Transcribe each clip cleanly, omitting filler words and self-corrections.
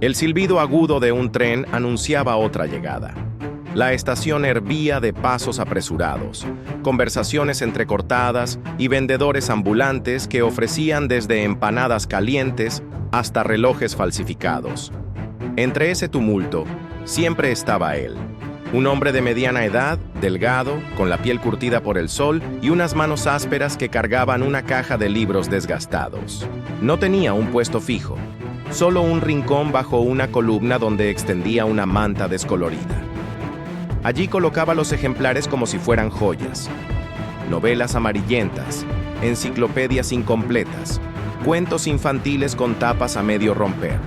El silbido agudo de un tren anunciaba otra llegada. La estación hervía de pasos apresurados, conversaciones entrecortadas y vendedores ambulantes que ofrecían desde empanadas calientes hasta relojes falsificados. Entre ese tumulto, siempre estaba él. Un hombre de mediana edad, delgado, con la piel curtida por el sol y unas manos ásperas que cargaban una caja de libros desgastados. No tenía un puesto fijo, solo un rincón bajo una columna donde extendía una manta descolorida. Allí colocaba los ejemplares como si fueran joyas. Novelas amarillentas, enciclopedias incompletas, cuentos infantiles con tapas a medio romper.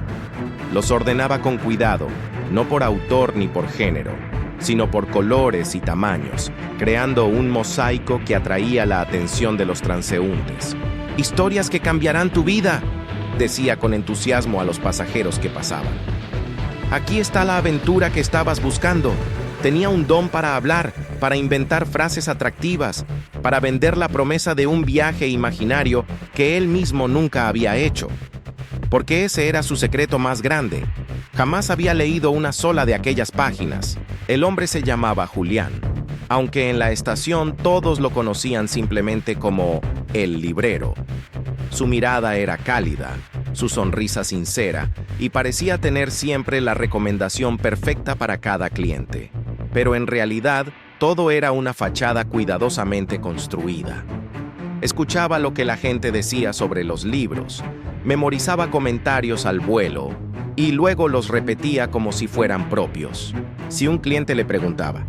Los ordenaba con cuidado, no por autor ni por género, sino por colores y tamaños, creando un mosaico que atraía la atención de los transeúntes. «Historias que cambiarán tu vida», decía con entusiasmo a los pasajeros que pasaban. «Aquí está la aventura que estabas buscando». Tenía un don para hablar, para inventar frases atractivas, para vender la promesa de un viaje imaginario que él mismo nunca había hecho. Porque ese era su secreto más grande. Jamás había leído una sola de aquellas páginas. El hombre se llamaba Julián, aunque en la estación todos lo conocían simplemente como el librero. Su mirada era cálida, su sonrisa sincera, y parecía tener siempre la recomendación perfecta para cada cliente. Pero en realidad, todo era una fachada cuidadosamente construida. Escuchaba lo que la gente decía sobre los libros, memorizaba comentarios al vuelo y luego los repetía como si fueran propios. Si un cliente le preguntaba,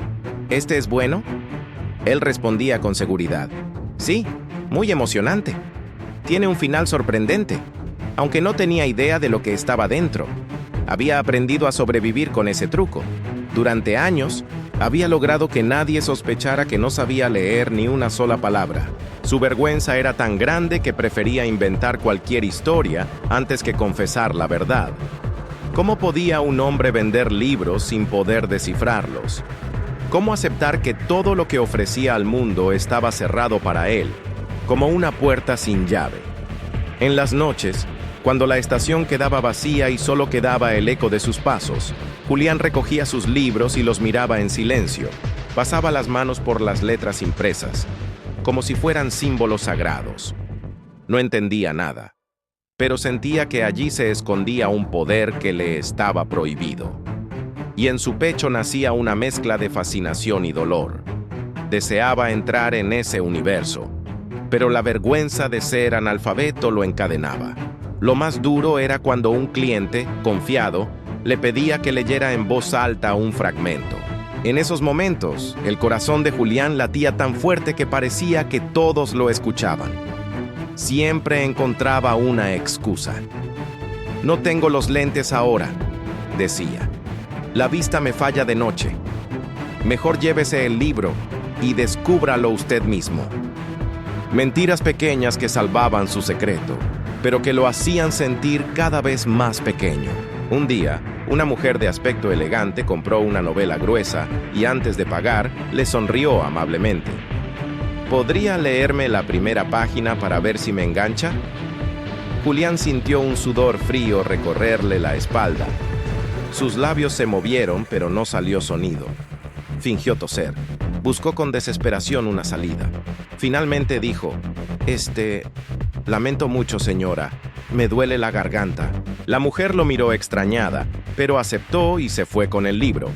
¿este es bueno?, él respondía con seguridad, sí, muy emocionante. Tiene un final sorprendente, aunque no tenía idea de lo que estaba dentro. Había aprendido a sobrevivir con ese truco. Durante años, había logrado que nadie sospechara que no sabía leer ni una sola palabra. Su vergüenza era tan grande que prefería inventar cualquier historia antes que confesar la verdad. ¿Cómo podía un hombre vender libros sin poder descifrarlos? ¿Cómo aceptar que todo lo que ofrecía al mundo estaba cerrado para él, como una puerta sin llave? En las noches, cuando la estación quedaba vacía y solo quedaba el eco de sus pasos, Julián recogía sus libros y los miraba en silencio. Pasaba las manos por las letras impresas, como si fueran símbolos sagrados. No entendía nada, pero sentía que allí se escondía un poder que le estaba prohibido. Y en su pecho nacía una mezcla de fascinación y dolor. Deseaba entrar en ese universo, pero la vergüenza de ser analfabeto lo encadenaba. Lo más duro era cuando un cliente, confiado, le pedía que leyera en voz alta un fragmento. En esos momentos, el corazón de Julián latía tan fuerte que parecía que todos lo escuchaban. Siempre encontraba una excusa. «No tengo los lentes ahora», decía. «La vista me falla de noche. Mejor llévese el libro y descúbralo usted mismo». Mentiras pequeñas que salvaban su secreto, pero que lo hacían sentir cada vez más pequeño. Un día, una mujer de aspecto elegante compró una novela gruesa y antes de pagar, le sonrió amablemente. «¿Podría leerme la primera página para ver si me engancha?». Julián sintió un sudor frío recorrerle la espalda. Sus labios se movieron, pero no salió sonido. Fingió toser. Buscó con desesperación una salida. Finalmente dijo, «Lamento mucho, señora. Me duele la garganta». La mujer lo miró extrañada, pero aceptó y se fue con el libro.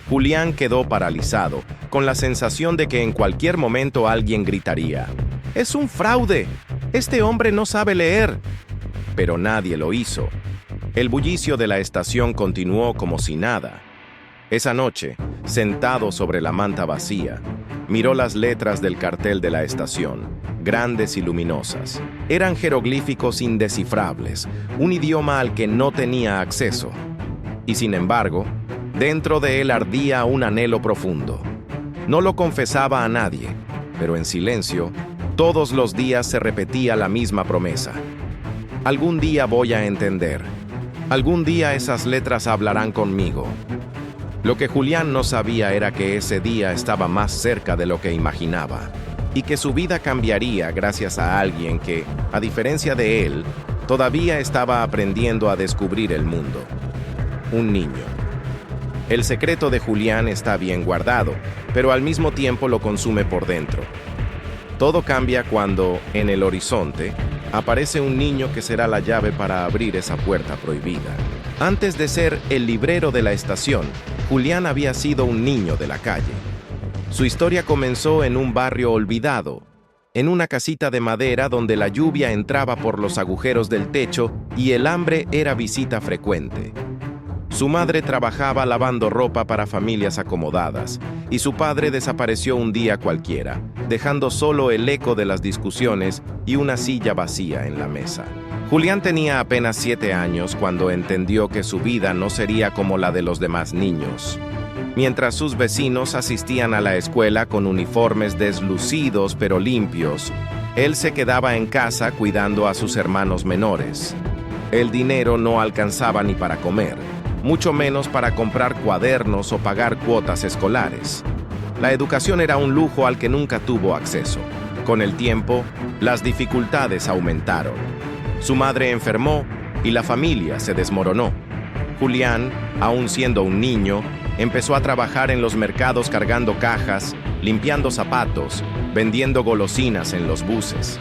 Julián quedó paralizado, con la sensación de que en cualquier momento alguien gritaría, «¡Es un fraude! ¡Este hombre no sabe leer!». Pero nadie lo hizo. El bullicio de la estación continuó como si nada. Esa noche, sentado sobre la manta vacía, miró las letras del cartel de la estación, grandes y luminosas. Eran jeroglíficos indescifrables, un idioma al que no tenía acceso. Y sin embargo, dentro de él ardía un anhelo profundo. No lo confesaba a nadie, pero en silencio, todos los días se repetía la misma promesa. «Algún día voy a entender. Algún día esas letras hablarán conmigo». Lo que Julián no sabía era que ese día estaba más cerca de lo que imaginaba, y que su vida cambiaría gracias a alguien que, a diferencia de él, todavía estaba aprendiendo a descubrir el mundo. un niño. El secreto de Julián está bien guardado, pero al mismo tiempo lo consume por dentro. Todo cambia cuando, en el horizonte, aparece un niño que será la llave para abrir esa puerta prohibida. Antes de ser el librero de la estación, Julián había sido un niño de la calle. Su historia comenzó en un barrio olvidado, en una casita de madera donde la lluvia entraba por los agujeros del techo y el hambre era visita frecuente. Su madre trabajaba lavando ropa para familias acomodadas, y su padre desapareció un día cualquiera, dejando solo el eco de las discusiones y una silla vacía en la mesa. Julián tenía apenas 7 años cuando entendió que su vida no sería como la de los demás niños. Mientras sus vecinos asistían a la escuela con uniformes deslucidos pero limpios, él se quedaba en casa cuidando a sus hermanos menores. El dinero no alcanzaba ni para comer, mucho menos para comprar cuadernos o pagar cuotas escolares. La educación era un lujo al que nunca tuvo acceso. Con el tiempo, las dificultades aumentaron. Su madre enfermó y la familia se desmoronó. Julián, aún siendo un niño, empezó a trabajar en los mercados cargando cajas, limpiando zapatos, vendiendo golosinas en los buses.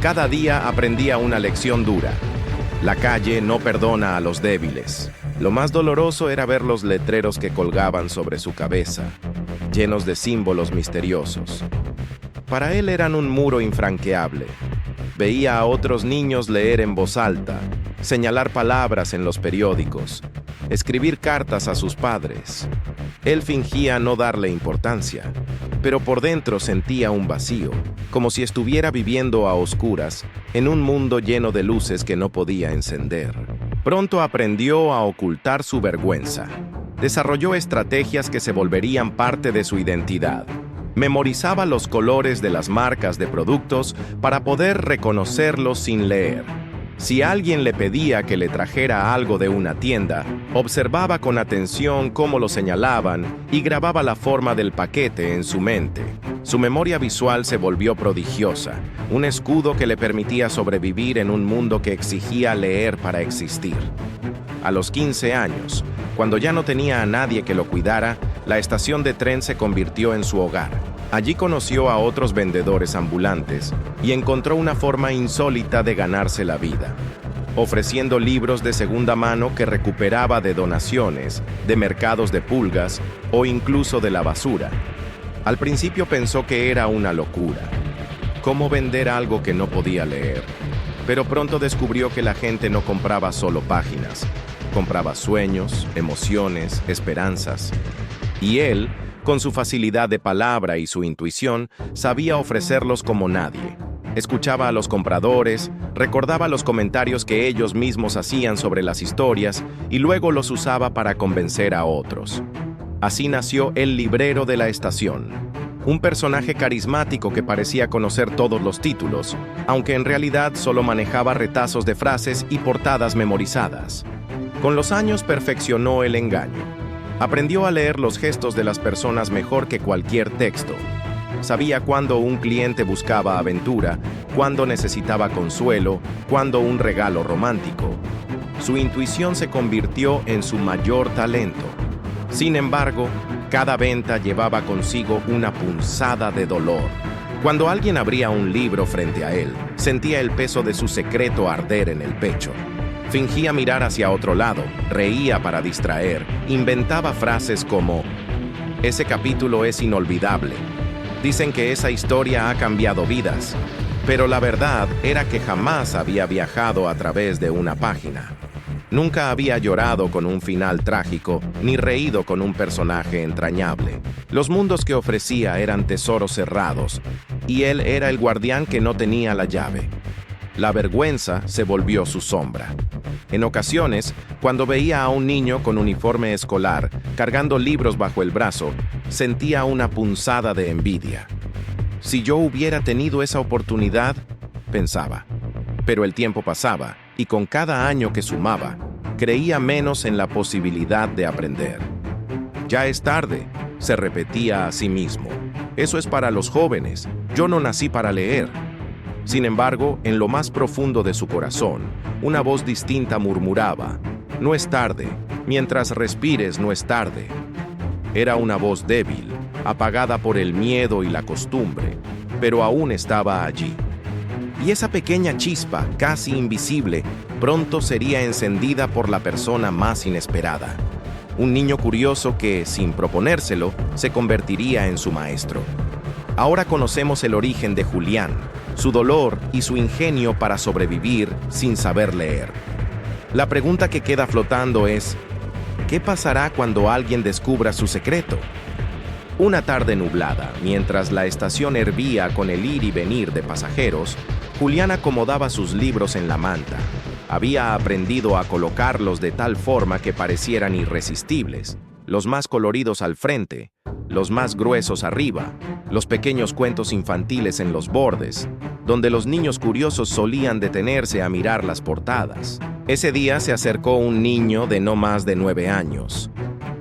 Cada día aprendía una lección dura. La calle no perdona a los débiles. Lo más doloroso era ver los letreros que colgaban sobre su cabeza, llenos de símbolos misteriosos. Para él eran un muro infranqueable. Veía a otros niños leer en voz alta, señalar palabras en los periódicos, escribir cartas a sus padres. Él fingía no darle importancia, pero por dentro sentía un vacío, como si estuviera viviendo a oscuras en un mundo lleno de luces que no podía encender. Pronto aprendió a ocultar su vergüenza. Desarrolló estrategias que se volverían parte de su identidad. Memorizaba los colores de las marcas de productos para poder reconocerlos sin leer. Si alguien le pedía que le trajera algo de una tienda, observaba con atención cómo lo señalaban y grababa la forma del paquete en su mente. Su memoria visual se volvió prodigiosa, un escudo que le permitía sobrevivir en un mundo que exigía leer para existir. A los 15 años, cuando ya no tenía a nadie que lo cuidara, la estación de tren se convirtió en su hogar. Allí conoció a otros vendedores ambulantes y encontró una forma insólita de ganarse la vida, ofreciendo libros de segunda mano que recuperaba de donaciones, de mercados de pulgas o incluso de la basura. Al principio pensó que era una locura. ¿Cómo vender algo que no podía leer? Pero pronto descubrió que la gente no compraba solo páginas, compraba sueños, emociones, esperanzas. Y él, con su facilidad de palabra y su intuición, sabía ofrecerlos como nadie. Escuchaba a los compradores, recordaba los comentarios que ellos mismos hacían sobre las historias y luego los usaba para convencer a otros. Así nació el librero de la estación, un personaje carismático que parecía conocer todos los títulos, aunque en realidad solo manejaba retazos de frases y portadas memorizadas. Con los años perfeccionó el engaño. Aprendió a leer los gestos de las personas mejor que cualquier texto. Sabía cuándo un cliente buscaba aventura, cuándo necesitaba consuelo, cuándo un regalo romántico. Su intuición se convirtió en su mayor talento. Sin embargo, cada venta llevaba consigo una punzada de dolor. Cuando alguien abría un libro frente a él, sentía el peso de su secreto arder en el pecho. Fingía mirar hacia otro lado, reía para distraer, inventaba frases como: "Ese capítulo es inolvidable. Dicen que esa historia ha cambiado vidas". Pero la verdad era que jamás había viajado a través de una página. Nunca había llorado con un final trágico, ni reído con un personaje entrañable. Los mundos que ofrecía eran tesoros cerrados, y él era el guardián que no tenía la llave. La vergüenza se volvió su sombra. En ocasiones, cuando veía a un niño con uniforme escolar, cargando libros bajo el brazo, sentía una punzada de envidia. Si yo hubiera tenido esa oportunidad, pensaba. Pero el tiempo pasaba, y con cada año que sumaba, creía menos en la posibilidad de aprender. Ya es tarde, se repetía a sí mismo. Eso es para los jóvenes, yo no nací para leer. Sin embargo, en lo más profundo de su corazón, una voz distinta murmuraba: no es tarde, Mientras respires no es tarde. Era una voz débil, apagada por el miedo y la costumbre, pero aún estaba allí. Y esa pequeña chispa, casi invisible, pronto sería encendida por la persona más inesperada. Un niño curioso que, sin proponérselo, se convertiría en su maestro. Ahora conocemos el origen de Julián, su dolor y su ingenio para sobrevivir sin saber leer. La pregunta que queda flotando es, ¿qué pasará cuando alguien descubra su secreto? Una tarde nublada, mientras la estación hervía con el ir y venir de pasajeros, Julián acomodaba sus libros en la manta. Había aprendido a colocarlos de tal forma que parecieran irresistibles, los más coloridos al frente, los más gruesos arriba, los pequeños cuentos infantiles en los bordes, donde los niños curiosos solían detenerse a mirar las portadas. Ese día se acercó un niño de no más de 9 años.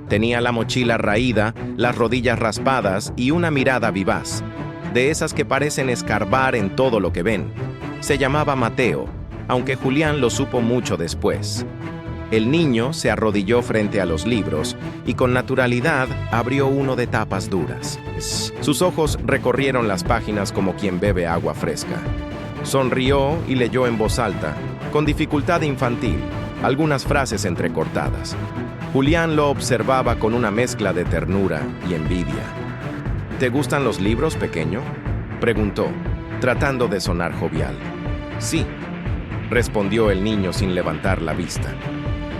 Tenía la mochila raída, las rodillas raspadas y una mirada vivaz, de esas que parecen escarbar en todo lo que ven. Se llamaba Mateo, aunque Julián lo supo mucho después. El niño se arrodilló frente a los libros y con naturalidad abrió uno de tapas duras. Sus ojos recorrieron las páginas como quien bebe agua fresca. Sonrió y leyó en voz alta, con dificultad infantil, algunas frases entrecortadas. Julián lo observaba con una mezcla de ternura y envidia. ¿Te gustan los libros, pequeño?, preguntó, tratando de sonar jovial. Sí, respondió el niño sin levantar la vista.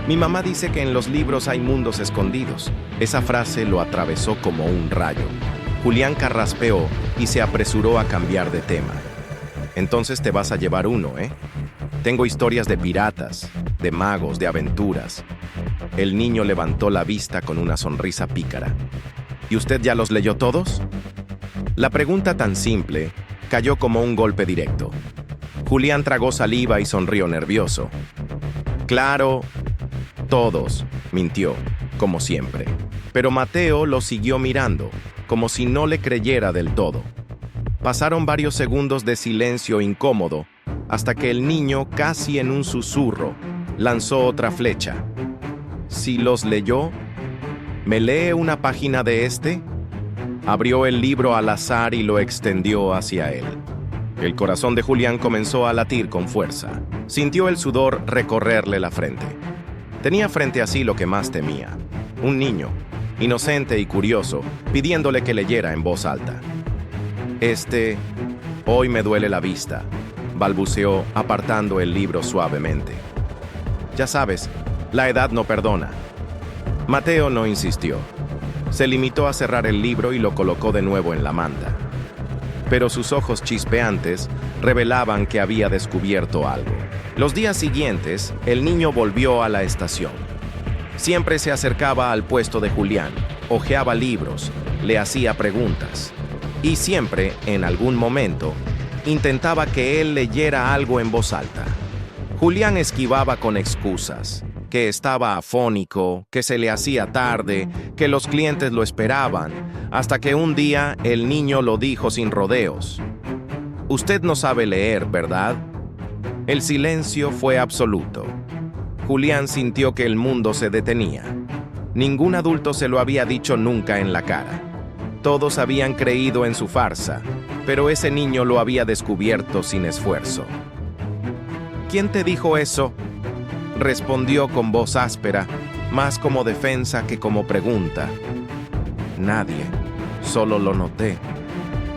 Mi mamá dice que en los libros hay mundos escondidos. Esa frase lo atravesó como un rayo. Julián carraspeó y se apresuró a cambiar de tema. Entonces te vas a llevar uno, ¿eh? Tengo historias de piratas, de magos, de aventuras. El niño levantó la vista con una sonrisa pícara. ¿Y usted ya los leyó todos? La pregunta tan simple cayó como un golpe directo. Julián tragó saliva y sonrió nervioso. Claro, todos, mintió, como siempre. Pero Mateo lo siguió mirando, como si no le creyera del todo. Pasaron varios segundos de silencio incómodo, hasta que el niño, casi en un susurro, lanzó otra flecha. ¿Si los leyó? ¿Me lee una página de este? Abrió el libro al azar y lo extendió hacia él. El corazón de Julián comenzó a latir con fuerza. Sintió el sudor recorrerle la frente. Tenía frente a sí lo que más temía. Un niño, inocente y curioso, pidiéndole que leyera en voz alta. Hoy me duele la vista, balbuceó, apartando el libro suavemente. Ya sabes, la edad no perdona. Mateo no insistió. Se limitó a cerrar el libro y lo colocó de nuevo en la manta. Pero sus ojos chispeantes revelaban que había descubierto algo. Los días siguientes, el niño volvió a la estación. Siempre se acercaba al puesto de Julián, hojeaba libros, le hacía preguntas. Y siempre, en algún momento, intentaba que él leyera algo en voz alta. Julián esquivaba con excusas, que estaba afónico, que se le hacía tarde, que los clientes lo esperaban, hasta que un día el niño lo dijo sin rodeos. «Usted no sabe leer, ¿verdad?». El silencio fue absoluto. Julián sintió que el mundo se detenía. Ningún adulto se lo había dicho nunca en la cara. Todos habían creído en su farsa, pero ese niño lo había descubierto sin esfuerzo. «¿Quién te dijo eso?», respondió con voz áspera, más como defensa que como pregunta. «Nadie, solo lo noté.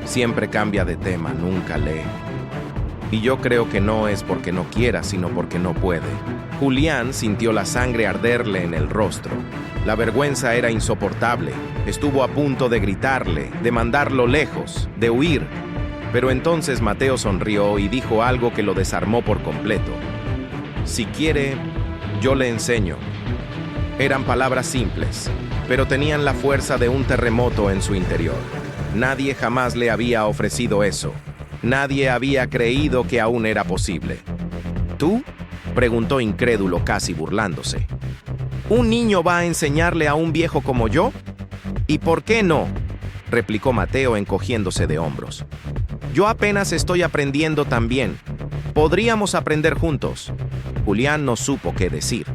Siempre cambia de tema, nunca lee. Y yo creo que no es porque no quiera, sino porque no puede». Julián sintió la sangre arderle en el rostro. La vergüenza era insoportable. Estuvo a punto de gritarle, de mandarlo lejos, de huir. Pero entonces Mateo sonrió y dijo algo que lo desarmó por completo. «Si quiere, yo le enseño». Eran palabras simples, pero tenían la fuerza de un terremoto en su interior. Nadie jamás le había ofrecido eso. Nadie había creído que aún era posible. ¿Tú?, preguntó incrédulo, casi burlándose. ¿Un niño va a enseñarle a un viejo como yo? ¿Y por qué no?, replicó Mateo encogiéndose de hombros. Yo apenas estoy aprendiendo también. Podríamos aprender juntos. Julián no supo qué decir.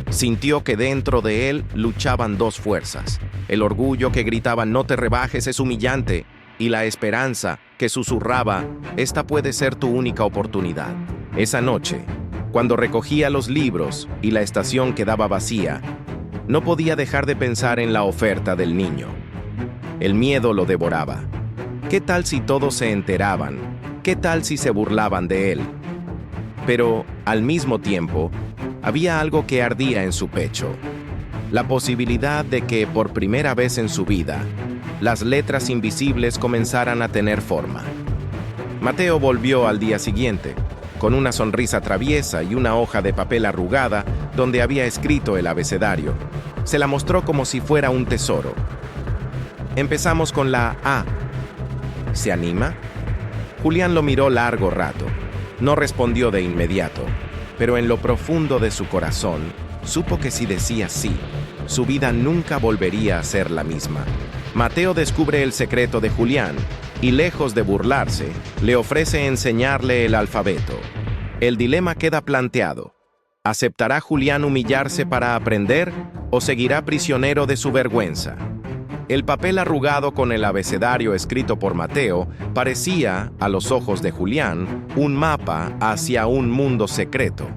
Sintió que dentro de él luchaban dos fuerzas: el orgullo que gritaba «no te rebajes, es humillante», y la esperanza que susurraba «esta puede ser tu única oportunidad». Esa noche, cuando recogía los libros y la estación quedaba vacía, no podía dejar de pensar en la oferta del niño. El miedo lo devoraba. ¿Qué tal si todos se enteraban? ¿Qué tal si se burlaban de él? Pero, al mismo tiempo, había algo que ardía en su pecho: la posibilidad de que, por primera vez en su vida, las letras invisibles comenzaran a tener forma. Mateo volvió al día siguiente, con una sonrisa traviesa y una hoja de papel arrugada donde había escrito el abecedario. Se la mostró como si fuera un tesoro. Empezamos con la A. ¿Se anima? Julián lo miró largo rato. No respondió de inmediato, pero en lo profundo de su corazón, supo que si decía sí, su vida nunca volvería a ser la misma. Mateo descubre el secreto de Julián y, lejos de burlarse, le ofrece enseñarle el alfabeto. El dilema queda planteado. ¿Aceptará Julián humillarse para aprender o seguirá prisionero de su vergüenza? El papel arrugado con el abecedario escrito por Mateo parecía, a los ojos de Julián, un mapa hacia un mundo secreto.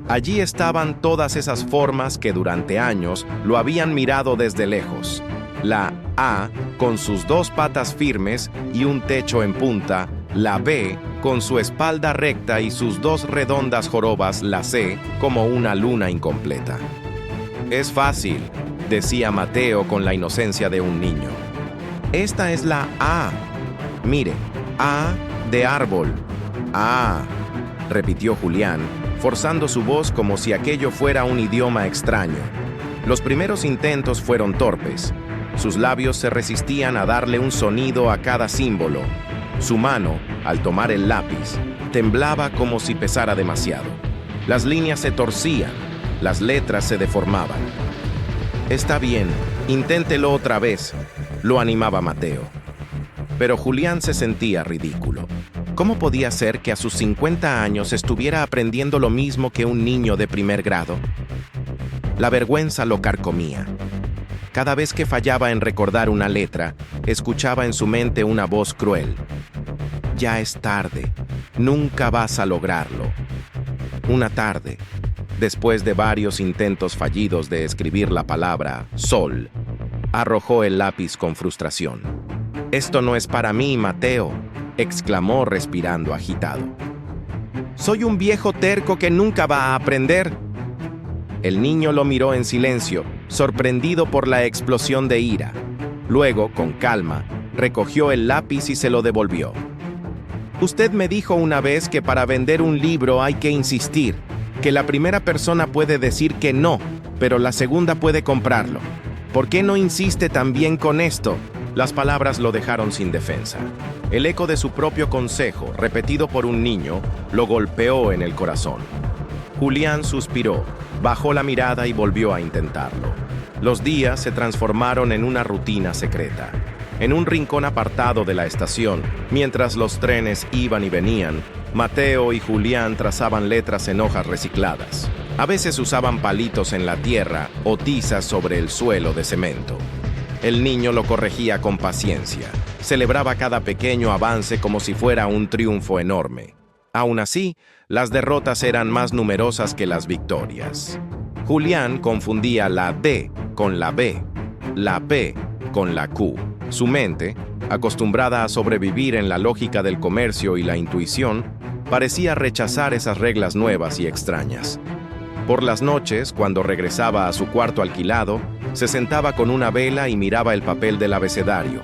Allí estaban todas esas formas que durante años lo habían mirado desde lejos. La A, con sus dos patas firmes y un techo en punta; la B, con su espalda recta y sus dos redondas jorobas; la C, como una luna incompleta. «Es fácil», decía Mateo con la inocencia de un niño. «Esta es la A. Mire, A de árbol». «Ah», repitió Julián, forzando su voz como si aquello fuera un idioma extraño. Los primeros intentos fueron torpes. Sus labios se resistían a darle un sonido a cada símbolo. Su mano, al tomar el lápiz, temblaba como si pesara demasiado. Las líneas se torcían, las letras se deformaban. «Está bien, inténtelo otra vez», lo animaba Mateo. Pero Julián se sentía ridículo. ¿Cómo podía ser que a sus 50 años estuviera aprendiendo lo mismo que un niño de primer grado? La vergüenza lo carcomía. Cada vez que fallaba en recordar una letra, escuchaba en su mente una voz cruel: «Ya es tarde, nunca vas a lograrlo». Una tarde, después de varios intentos fallidos de escribir la palabra sol, arrojó el lápiz con frustración. «Esto no es para mí, Mateo», exclamó respirando agitado. «Soy un viejo terco que nunca va a aprender». El niño lo miró en silencio, sorprendido por la explosión de ira. Luego, con calma, recogió el lápiz y se lo devolvió. «Usted me dijo una vez que para vender un libro hay que insistir, que la primera persona puede decir que no, pero la segunda puede comprarlo. ¿Por qué no insiste también con esto?». Las palabras lo dejaron sin defensa. El eco de su propio consejo, repetido por un niño, lo golpeó en el corazón. Julián suspiró, bajó la mirada y volvió a intentarlo. Los días se transformaron en una rutina secreta. En un rincón apartado de la estación, mientras los trenes iban y venían, Mateo y Julián trazaban letras en hojas recicladas. A veces usaban palitos en la tierra o tizas sobre el suelo de cemento. El niño lo corregía con paciencia. Celebraba cada pequeño avance como si fuera un triunfo enorme. Aún así, las derrotas eran más numerosas que las victorias. Julián confundía la D con la B, la P con la Q. Su mente, acostumbrada a sobrevivir en la lógica del comercio y la intuición, parecía rechazar esas reglas nuevas y extrañas. Por las noches, cuando regresaba a su cuarto alquilado, se sentaba con una vela y miraba el papel del abecedario.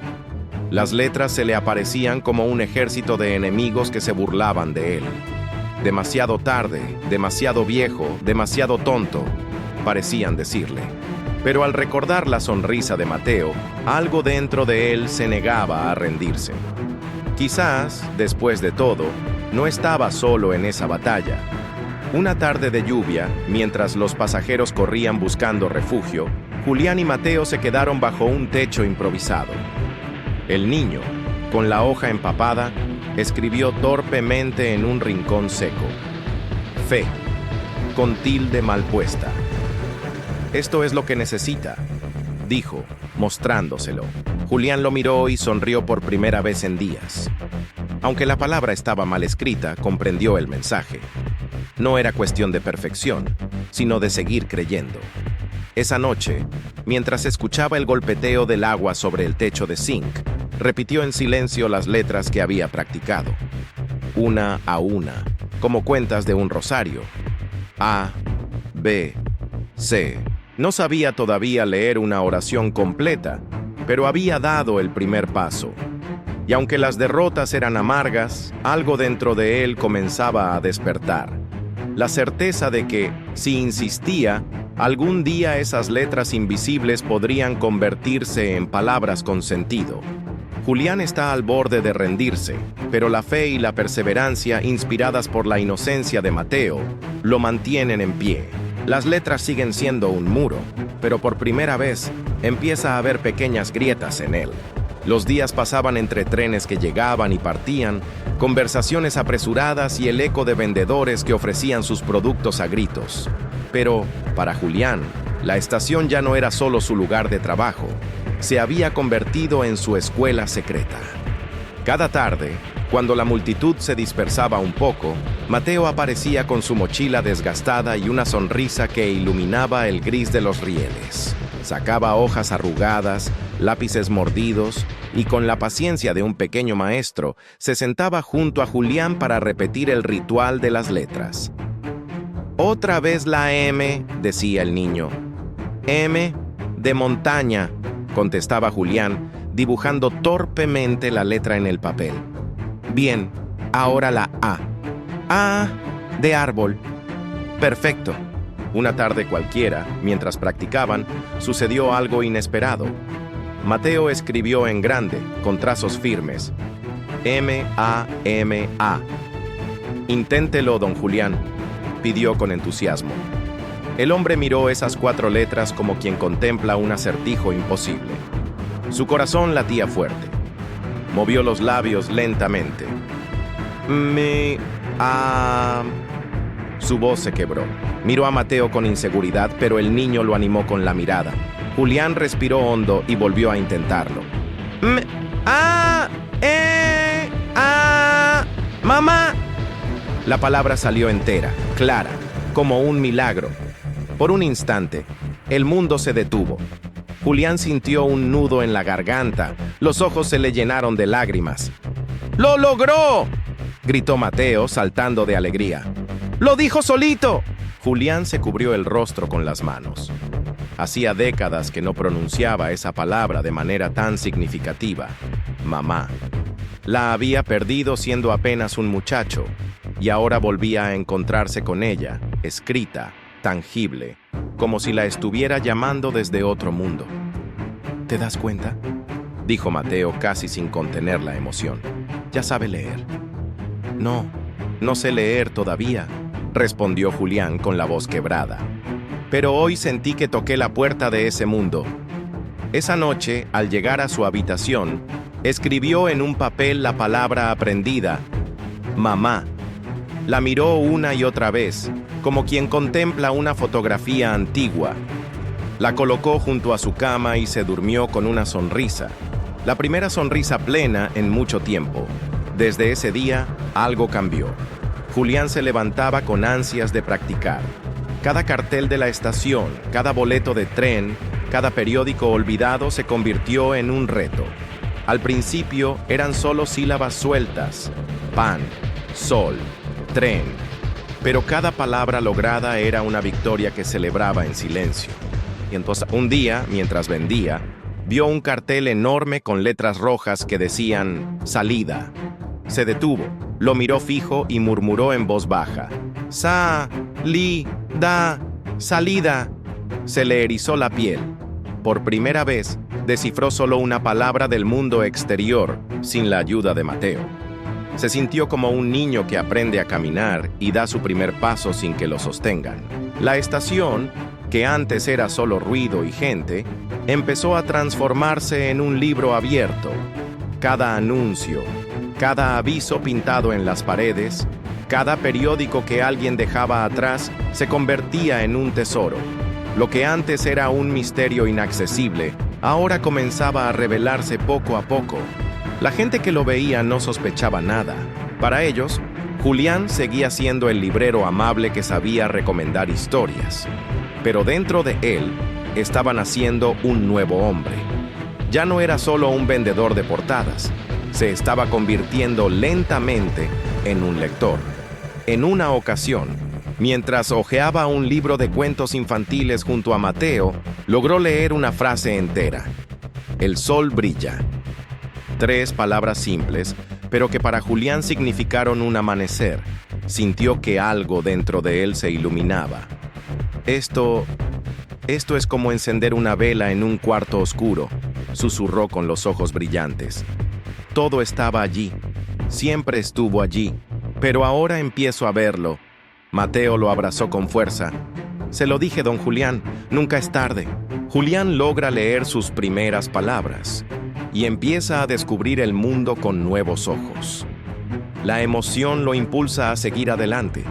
Las letras se le aparecían como un ejército de enemigos que se burlaban de él. «Demasiado tarde, demasiado viejo, demasiado tonto», parecían decirle. Pero al recordar la sonrisa de Mateo, algo dentro de él se negaba a rendirse. Quizás, después de todo, no estaba solo en esa batalla. Una tarde de lluvia, mientras los pasajeros corrían buscando refugio, Julián y Mateo se quedaron bajo un techo improvisado. El niño, con la hoja empapada, escribió torpemente en un rincón seco: «Fe», con tilde mal puesta. Esto es lo que necesita, dijo, mostrándoselo. Julián lo miró y sonrió por primera vez en días. Aunque la palabra estaba mal escrita, comprendió el mensaje. No era cuestión de perfección, sino de seguir creyendo. Esa noche, mientras escuchaba el golpeteo del agua sobre el techo de zinc, repitió en silencio las letras que había practicado. Una a una, como cuentas de un rosario. A, B, C. No sabía todavía leer una oración completa, pero había dado el primer paso. Y aunque las derrotas eran amargas, algo dentro de él comenzaba a despertar. La certeza de que, si insistía, algún día esas letras invisibles podrían convertirse en palabras con sentido. Julián está al borde de rendirse, pero la fe y la perseverancia, inspiradas por la inocencia de Mateo, lo mantienen en pie. Las letras siguen siendo un muro, pero por primera vez empieza a haber pequeñas grietas en él. Los días pasaban entre trenes que llegaban y partían, conversaciones apresuradas y el eco de vendedores que ofrecían sus productos a gritos. Pero, para Julián, la estación ya no era solo su lugar de trabajo, se había convertido en su escuela secreta. Cada tarde, cuando la multitud se dispersaba un poco, Mateo aparecía con su mochila desgastada y una sonrisa que iluminaba el gris de los rieles. Sacaba hojas arrugadas, lápices mordidos, y con la paciencia de un pequeño maestro, se sentaba junto a Julián para repetir el ritual de las letras. «Otra vez la M», decía el niño. «M de montaña», contestaba Julián, dibujando torpemente la letra en el papel. «Bien, ahora la A. A de árbol». «Perfecto». Una tarde cualquiera, mientras practicaban, sucedió algo inesperado. Mateo escribió en grande, con trazos firmes: M-A-M-A. «Inténtelo, don Julián», pidió con entusiasmo. El hombre miró esas 4 letras como quien contempla un acertijo imposible. Su corazón latía fuerte. Movió los labios lentamente. Su voz se quebró. Miró a Mateo con inseguridad, pero el niño lo animó con la mirada. Julián respiró hondo y volvió a intentarlo. ¡Mamá! La palabra salió entera, clara, como un milagro. Por un instante, el mundo se detuvo. Julián sintió un nudo en la garganta, los ojos se le llenaron de lágrimas. ¡Lo logró!, gritó Mateo, saltando de alegría. ¡Lo dijo solito! Julián se cubrió el rostro con las manos. Hacía décadas que no pronunciaba esa palabra de manera tan significativa, mamá. La había perdido siendo apenas un muchacho, y ahora volvía a encontrarse con ella, escrita, tangible, como si la estuviera llamando desde otro mundo. ¿Te das cuenta?, dijo Mateo casi sin contener la emoción. Ya sabe leer. No sé leer todavía, respondió Julián con la voz quebrada. Pero hoy sentí que toqué la puerta de ese mundo. Esa noche, al llegar a su habitación, escribió en un papel la palabra aprendida, mamá. La miró una y otra vez, como quien contempla una fotografía antigua. La colocó junto a su cama y se durmió con una sonrisa. La primera sonrisa plena en mucho tiempo. Desde ese día, algo cambió. Julián se levantaba con ansias de practicar. Cada cartel de la estación, cada boleto de tren, cada periódico olvidado se convirtió en un reto. Al principio eran solo sílabas sueltas: pan, sol, tren. Pero cada palabra lograda era una victoria que celebraba en silencio. Y entonces, un día, mientras vendía, vio un cartel enorme con letras rojas que decían «Salida». Se detuvo, lo miró fijo y murmuró en voz baja: «Sa-li-da, salida». Se le erizó la piel. Por primera vez, descifró solo una palabra del mundo exterior, sin la ayuda de Mateo. Se sintió como un niño que aprende a caminar y da su primer paso sin que lo sostengan. La estación, que antes era solo ruido y gente, empezó a transformarse en un libro abierto. Cada anuncio, cada aviso pintado en las paredes, cada periódico que alguien dejaba atrás se convertía en un tesoro. Lo que antes era un misterio inaccesible, ahora comenzaba a revelarse poco a poco. La gente que lo veía no sospechaba nada. Para ellos, Julián seguía siendo el librero amable que sabía recomendar historias. Pero dentro de él, estaba naciendo un nuevo hombre. Ya no era solo un vendedor de portadas, se estaba convirtiendo lentamente en un lector. En una ocasión, mientras hojeaba un libro de cuentos infantiles junto a Mateo, logró leer una frase entera. El sol brilla. 3 palabras simples, pero que para Julián significaron un amanecer. Sintió que algo dentro de él se iluminaba. Esto es como encender una vela en un cuarto oscuro, susurró con los ojos brillantes. Todo estaba allí, siempre estuvo allí, pero ahora empiezo a verlo. Mateo lo abrazó con fuerza. Se lo dije, don Julián, nunca es tarde. Julián logra leer sus primeras palabras y empieza a descubrir el mundo con nuevos ojos. La emoción lo impulsa a seguir adelante,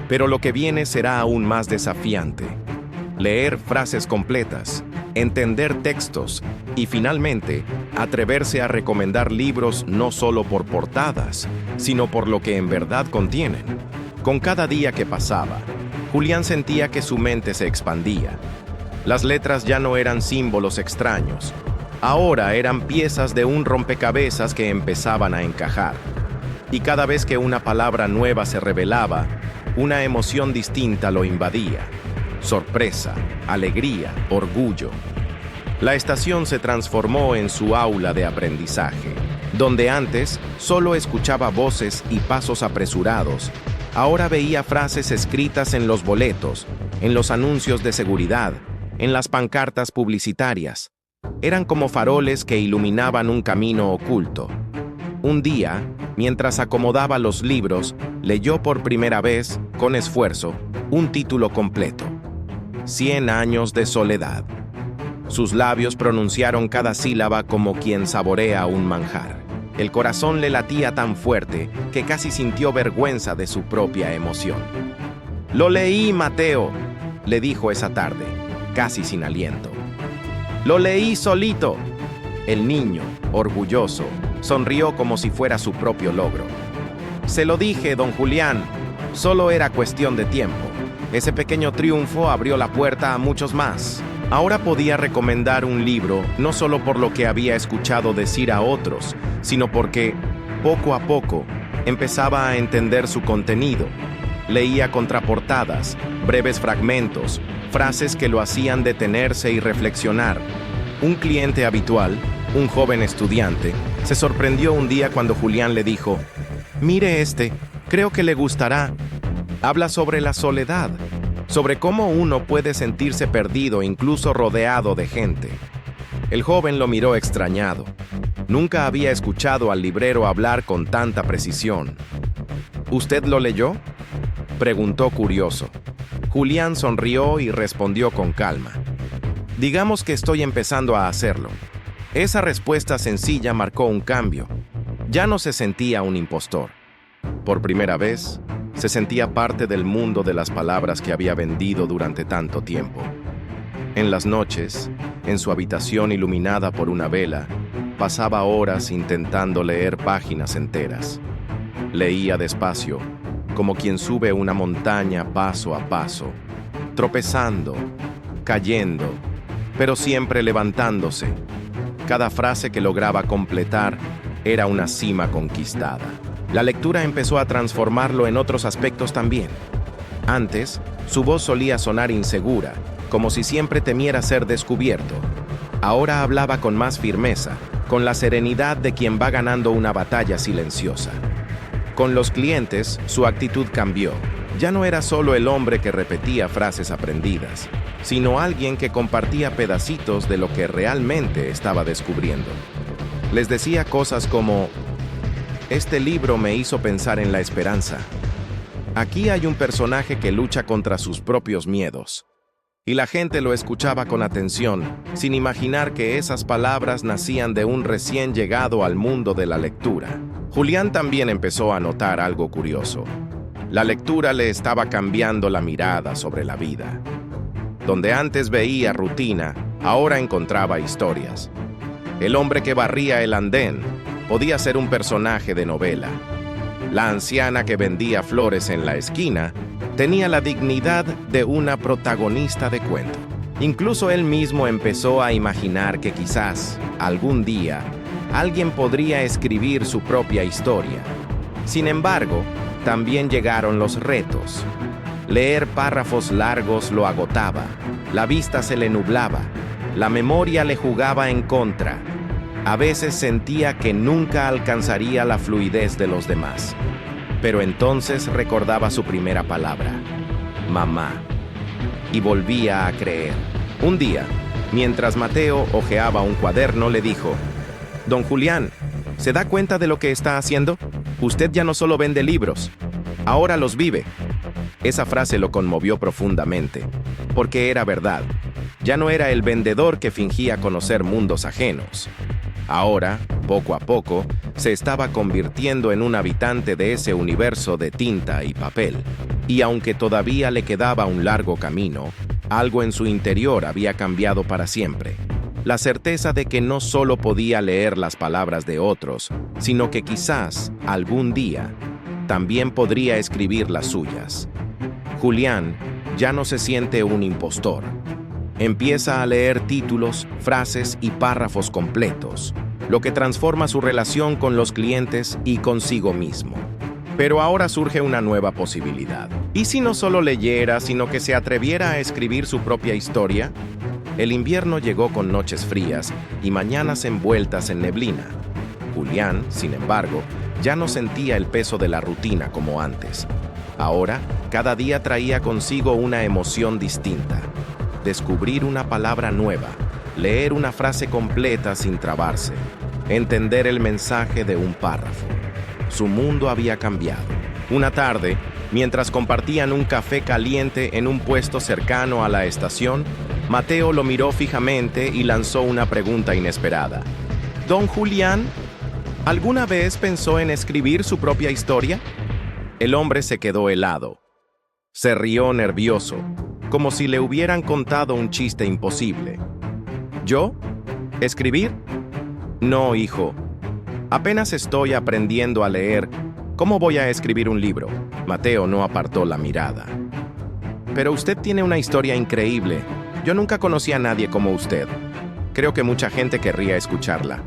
pero lo que viene será aún más desafiante. Leer frases completas, entender textos y finalmente atreverse a recomendar libros no solo por portadas, sino por lo que en verdad contienen. Con cada día que pasaba, Julián sentía que su mente se expandía. Las letras ya no eran símbolos extraños, ahora eran piezas de un rompecabezas que empezaban a encajar. Y cada vez que una palabra nueva se revelaba, una emoción distinta lo invadía. Sorpresa, alegría, orgullo. La estación se transformó en su aula de aprendizaje, donde antes solo escuchaba voces y pasos apresurados. Ahora veía frases escritas en los boletos, en los anuncios de seguridad, en las pancartas publicitarias. Eran como faroles que iluminaban un camino oculto. Un día, mientras acomodaba los libros, leyó por primera vez, con esfuerzo, un título completo: 100 años de soledad. Sus labios pronunciaron cada sílaba como quien saborea un manjar. El corazón le latía tan fuerte que casi sintió vergüenza de su propia emoción. «Lo leí, Mateo», le dijo esa tarde, casi sin aliento. «Lo leí solito». El niño, orgulloso, sonrió como si fuera su propio logro. «Se lo dije, don Julián, solo era cuestión de tiempo». Ese pequeño triunfo abrió la puerta a muchos más. Ahora podía recomendar un libro no solo por lo que había escuchado decir a otros, sino porque, poco a poco, empezaba a entender su contenido. Leía contraportadas, breves fragmentos, frases que lo hacían detenerse y reflexionar. Un cliente habitual, un joven estudiante, se sorprendió un día cuando Julián le dijo: «Mire creo que le gustará. Habla sobre la soledad, sobre cómo uno puede sentirse perdido incluso rodeado de gente». El joven lo miró extrañado. Nunca había escuchado al librero hablar con tanta precisión. «¿Usted lo leyó?», preguntó curioso. Julián sonrió y respondió con calma: «Digamos que estoy empezando a hacerlo». Esa respuesta sencilla marcó un cambio. Ya no se sentía un impostor. Por primera vez, se sentía parte del mundo de las palabras que había vendido durante tanto tiempo. En las noches, en su habitación iluminada por una vela, pasaba horas intentando leer páginas enteras. Leía despacio, como quien sube una montaña paso a paso, tropezando, cayendo, pero siempre levantándose. Cada frase que lograba completar era una cima conquistada. La lectura empezó a transformarlo en otros aspectos también. Antes, su voz solía sonar insegura, como si siempre temiera ser descubierto. Ahora hablaba con más firmeza, con la serenidad de quien va ganando una batalla silenciosa. Con los clientes, su actitud cambió. Ya no era solo el hombre que repetía frases aprendidas, sino alguien que compartía pedacitos de lo que realmente estaba descubriendo. Les decía cosas como: «Este libro me hizo pensar en la esperanza. Aquí hay un personaje que lucha contra sus propios miedos». Y la gente lo escuchaba con atención, sin imaginar que esas palabras nacían de un recién llegado al mundo de la lectura. Julián también empezó a notar algo curioso. La lectura le estaba cambiando la mirada sobre la vida. Donde antes veía rutina, ahora encontraba historias. El hombre que barría el andén podía ser un personaje de novela. La anciana que vendía flores en la esquina tenía la dignidad de una protagonista de cuento. Incluso él mismo empezó a imaginar que quizás, algún día, alguien podría escribir su propia historia. Sin embargo, también llegaron los retos. Leer párrafos largos lo agotaba, la vista se le nublaba, la memoria le jugaba en contra. A veces sentía que nunca alcanzaría la fluidez de los demás. Pero entonces recordaba su primera palabra, mamá, y volvía a creer. Un día, mientras Mateo hojeaba un cuaderno, le dijo: «Don Julián, ¿se da cuenta de lo que está haciendo? Usted ya no solo vende libros, ahora los vive». Esa frase lo conmovió profundamente, porque era verdad. Ya no era el vendedor que fingía conocer mundos ajenos. Ahora, poco a poco, se estaba convirtiendo en un habitante de ese universo de tinta y papel. Y aunque todavía le quedaba un largo camino, algo en su interior había cambiado para siempre. La certeza de que no solo podía leer las palabras de otros, sino que quizás, algún día, también podría escribir las suyas. Julián ya no se siente un impostor. Empieza a leer títulos, frases y párrafos completos, lo que transforma su relación con los clientes y consigo mismo. Pero ahora surge una nueva posibilidad. ¿Y si no solo leyera, sino que se atreviera a escribir su propia historia? El invierno llegó con noches frías y mañanas envueltas en neblina. Julián, sin embargo, ya no sentía el peso de la rutina como antes. Ahora, cada día traía consigo una emoción distinta. Descubrir una palabra nueva, leer una frase completa sin trabarse, entender el mensaje de un párrafo. Su mundo había cambiado. Una tarde, mientras compartían un café caliente en un puesto cercano a la estación, Mateo lo miró fijamente y lanzó una pregunta inesperada. «Don Julián, ¿alguna vez pensó en escribir su propia historia?» El hombre se quedó helado. Se rió nervioso, como si le hubieran contado un chiste imposible. ¿Yo? ¿Escribir? No, hijo. Apenas estoy aprendiendo a leer. ¿Cómo voy a escribir un libro? Mateo no apartó la mirada. Pero usted tiene una historia increíble. Yo nunca conocí a nadie como usted. Creo que mucha gente querría escucharla.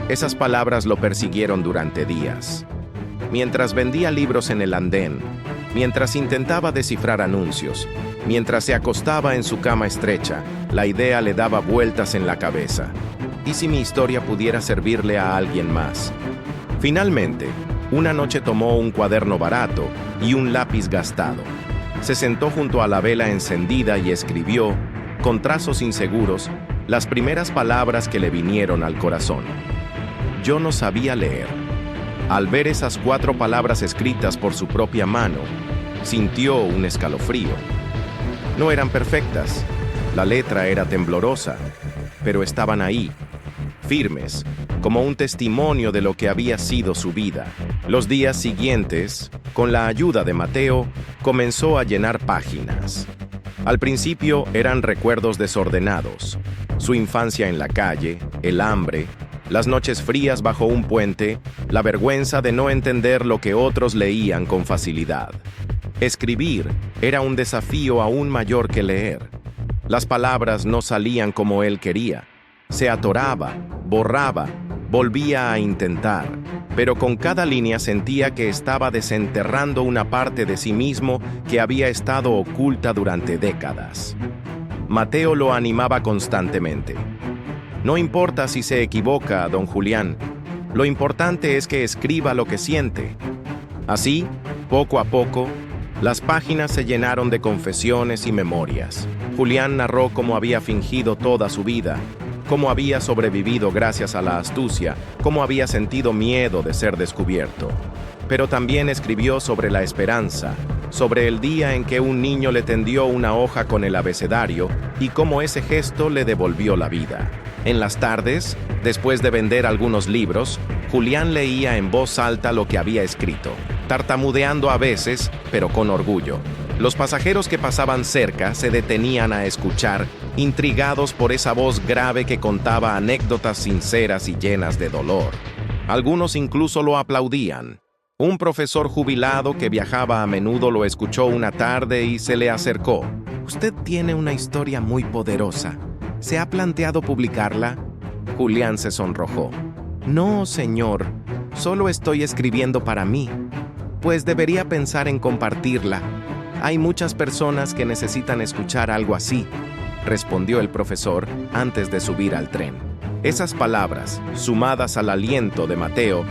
Esas palabras lo persiguieron durante días. Mientras vendía libros en el andén, mientras intentaba descifrar anuncios, mientras se acostaba en su cama estrecha, la idea le daba vueltas en la cabeza. ¿Y si mi historia pudiera servirle a alguien más? Finalmente, una noche tomó un cuaderno barato y un lápiz gastado. Se sentó junto a la vela encendida y escribió, con trazos inseguros, las primeras palabras que le vinieron al corazón. Yo no sabía leer. Al ver esas 4 palabras escritas por su propia mano, sintió un escalofrío. No eran perfectas, la letra era temblorosa, pero estaban ahí, firmes, como un testimonio de lo que había sido su vida. Los días siguientes, con la ayuda de Mateo, comenzó a llenar páginas. Al principio eran recuerdos desordenados, su infancia en la calle, el hambre, las noches frías bajo un puente, la vergüenza de no entender lo que otros leían con facilidad. Escribir era un desafío aún mayor que leer. Las palabras no salían como él quería. Se atoraba, borraba, volvía a intentar, pero con cada línea sentía que estaba desenterrando una parte de sí mismo que había estado oculta durante décadas. Mateo lo animaba constantemente. No importa si se equivoca, don Julián. Lo importante es que escriba lo que siente. Así, poco a poco, las páginas se llenaron de confesiones y memorias. Julián narró cómo había fingido toda su vida, cómo había sobrevivido gracias a la astucia, cómo había sentido miedo de ser descubierto. Pero también escribió sobre la esperanza, sobre el día en que un niño le tendió una hoja con el abecedario y cómo ese gesto le devolvió la vida. En las tardes, después de vender algunos libros, Julián leía en voz alta lo que había escrito, tartamudeando a veces, pero con orgullo. Los pasajeros que pasaban cerca se detenían a escuchar, intrigados por esa voz grave que contaba anécdotas sinceras y llenas de dolor. Algunos incluso lo aplaudían. Un profesor jubilado que viajaba a menudo lo escuchó una tarde y se le acercó. «Usted tiene una historia muy poderosa. ¿Se ha planteado publicarla?» Julián se sonrojó. «No, señor. Solo estoy escribiendo para mí. Pues debería pensar en compartirla. Hay muchas personas que necesitan escuchar algo así», respondió el profesor antes de subir al tren. Esas palabras, sumadas al aliento de Mateo,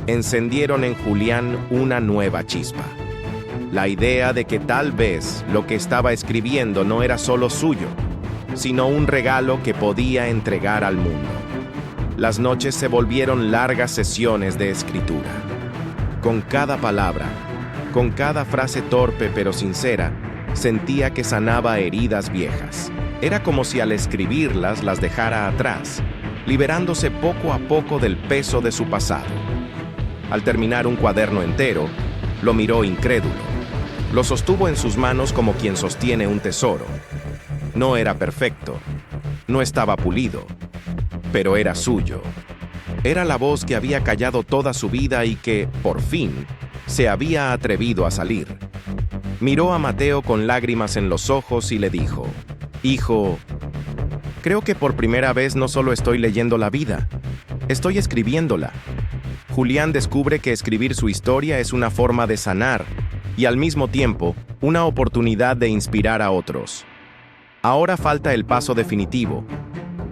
encendieron en Julián una nueva chispa. La idea de que tal vez lo que estaba escribiendo no era solo suyo, sino un regalo que podía entregar al mundo. Las noches se volvieron largas sesiones de escritura. Con cada palabra, con cada frase torpe pero sincera, sentía que sanaba heridas viejas. Era como si al escribirlas las dejara atrás, liberándose poco a poco del peso de su pasado. Al terminar un cuaderno entero, lo miró incrédulo. Lo sostuvo en sus manos como quien sostiene un tesoro. No era perfecto, no estaba pulido, pero era suyo. Era la voz que había callado toda su vida y que, por fin, se había atrevido a salir. Miró a Mateo con lágrimas en los ojos y le dijo: «Hijo, creo que por primera vez no solo estoy leyendo la vida, estoy escribiéndola». Julián descubre que escribir su historia es una forma de sanar y al mismo tiempo una oportunidad de inspirar a otros. Ahora falta el paso definitivo: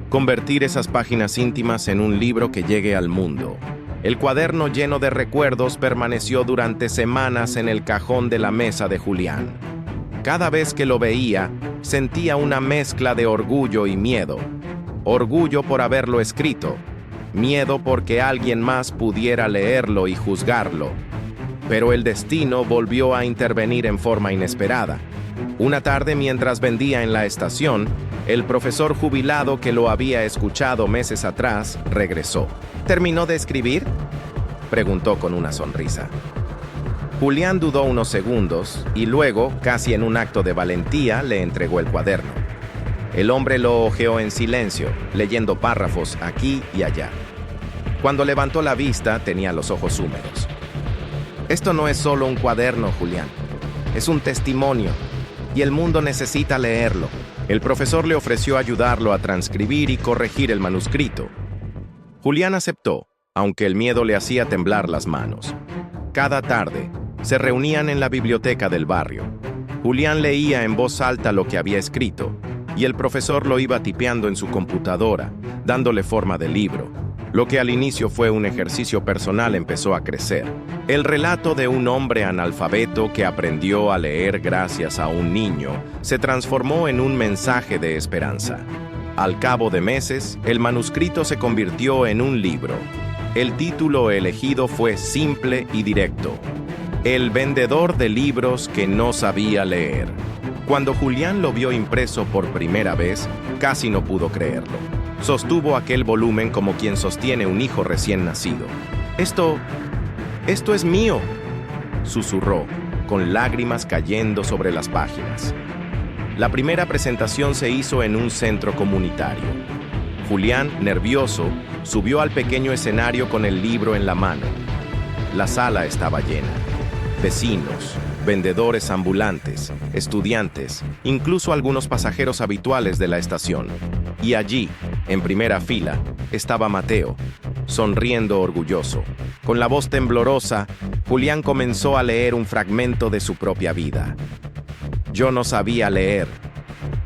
convertir esas páginas íntimas en un libro que llegue al mundo. El cuaderno lleno de recuerdos permaneció durante semanas en el cajón de la mesa de Julián. Cada vez que lo veía, sentía una mezcla de orgullo y miedo. Orgullo por haberlo escrito, miedo porque alguien más pudiera leerlo y juzgarlo. Pero el destino volvió a intervenir en forma inesperada. Una tarde, mientras vendía en la estación, el profesor jubilado que lo había escuchado meses atrás regresó. «¿Terminó de escribir?», preguntó con una sonrisa. Julián dudó unos segundos y luego, casi en un acto de valentía, le entregó el cuaderno. El hombre lo hojeó en silencio, leyendo párrafos aquí y allá. Cuando levantó la vista, tenía los ojos húmedos. «Esto no es solo un cuaderno, Julián. Es un testimonio, y el mundo necesita leerlo». El profesor le ofreció ayudarlo a transcribir y corregir el manuscrito. Julián aceptó, aunque el miedo le hacía temblar las manos. Cada tarde, se reunían en la biblioteca del barrio. Julián leía en voz alta lo que había escrito, y el profesor lo iba tipeando en su computadora, dándole forma de libro. Lo que al inicio fue un ejercicio personal empezó a crecer. El relato de un hombre analfabeto que aprendió a leer gracias a un niño se transformó en un mensaje de esperanza. Al cabo de meses, el manuscrito se convirtió en un libro. El título elegido fue simple y directo: El vendedor de libros que no sabía leer. Cuando Julián lo vio impreso por primera vez, casi no pudo creerlo. Sostuvo aquel volumen como quien sostiene un hijo recién nacido. Esto es mío», susurró, con lágrimas cayendo sobre las páginas. La primera presentación se hizo en un centro comunitario. Julián, nervioso, subió al pequeño escenario con el libro en la mano. La sala estaba llena. Vecinos, vendedores ambulantes, estudiantes, incluso algunos pasajeros habituales de la estación. Y allí, en primera fila, estaba Mateo, sonriendo orgulloso. Con la voz temblorosa, Julián comenzó a leer un fragmento de su propia vida. «Yo no sabía leer.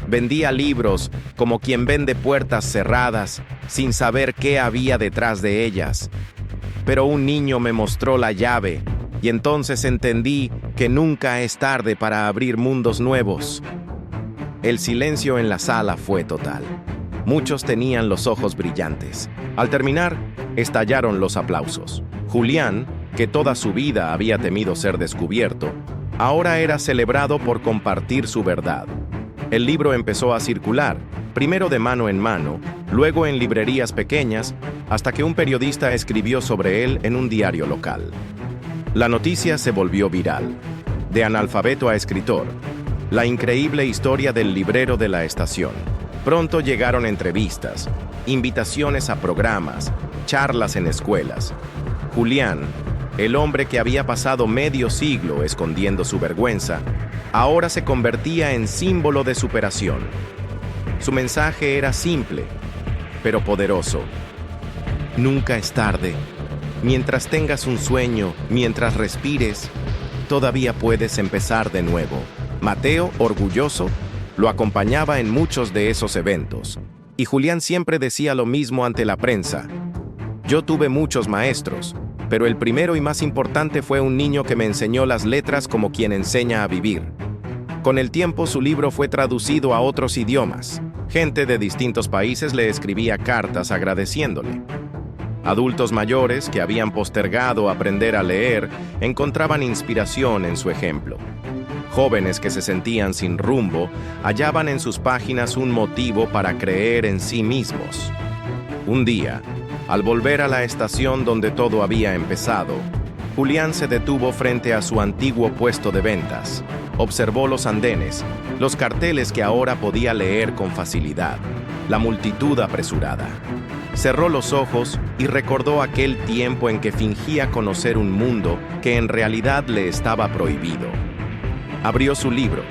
Vendía libros como quien vende puertas cerradas, sin saber qué había detrás de ellas. Pero un niño me mostró la llave, y entonces entendí que nunca es tarde para abrir mundos nuevos». El silencio en la sala fue total. Muchos tenían los ojos brillantes. Al terminar, estallaron los aplausos. Julián, que toda su vida había temido ser descubierto, ahora era celebrado por compartir su verdad. El libro empezó a circular, primero de mano en mano, luego en librerías pequeñas, hasta que un periodista escribió sobre él en un diario local. La noticia se volvió viral. De analfabeto a escritor. La increíble historia del librero de la estación. Pronto llegaron entrevistas, invitaciones a programas, charlas en escuelas. Julián, el hombre que había pasado medio siglo escondiendo su vergüenza, ahora se convertía en símbolo de superación. Su mensaje era simple, pero poderoso. Nunca es tarde. Mientras tengas un sueño, mientras respires, todavía puedes empezar de nuevo. Mateo, orgulloso, lo acompañaba en muchos de esos eventos. Y Julián siempre decía lo mismo ante la prensa. Yo tuve muchos maestros, pero el primero y más importante fue un niño que me enseñó las letras como quien enseña a vivir. Con el tiempo su libro fue traducido a otros idiomas. Gente de distintos países le escribía cartas agradeciéndole. Adultos mayores que habían postergado aprender a leer encontraban inspiración en su ejemplo. Jóvenes que se sentían sin rumbo hallaban en sus páginas un motivo para creer en sí mismos. Un día, al volver a la estación donde todo había empezado, Julián se detuvo frente a su antiguo puesto de ventas. Observó los andenes, los carteles que ahora podía leer con facilidad, la multitud apresurada. Cerró los ojos y recordó aquel tiempo en que fingía conocer un mundo que en realidad le estaba prohibido. Abrió su libro,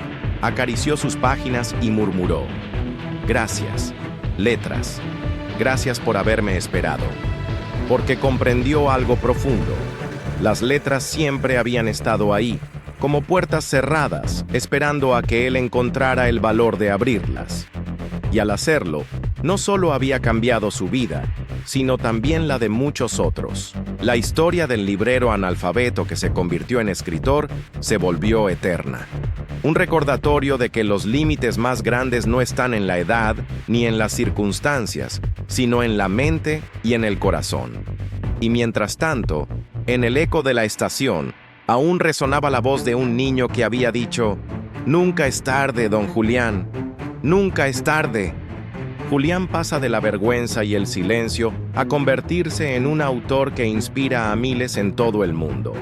acarició sus páginas y murmuró: «Gracias, letras, gracias por haberme esperado». Porque comprendió algo profundo. Las letras siempre habían estado ahí, como puertas cerradas, esperando a que él encontrara el valor de abrirlas. Y al hacerlo, no solo había cambiado su vida, sino también la de muchos otros. La historia del librero analfabeto que se convirtió en escritor se volvió eterna. Un recordatorio de que los límites más grandes no están en la edad ni en las circunstancias, sino en la mente y en el corazón. Y mientras tanto, en el eco de la estación, aún resonaba la voz de un niño que había dicho: «Nunca es tarde, don Julián, nunca es tarde». Julián pasa de la vergüenza y el silencio a convertirse en un autor que inspira a miles en todo el mundo.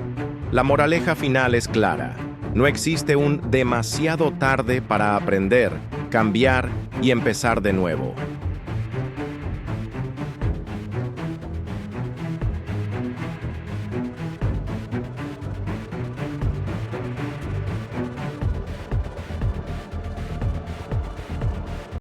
La moraleja final es clara: no existe un demasiado tarde para aprender, cambiar y empezar de nuevo.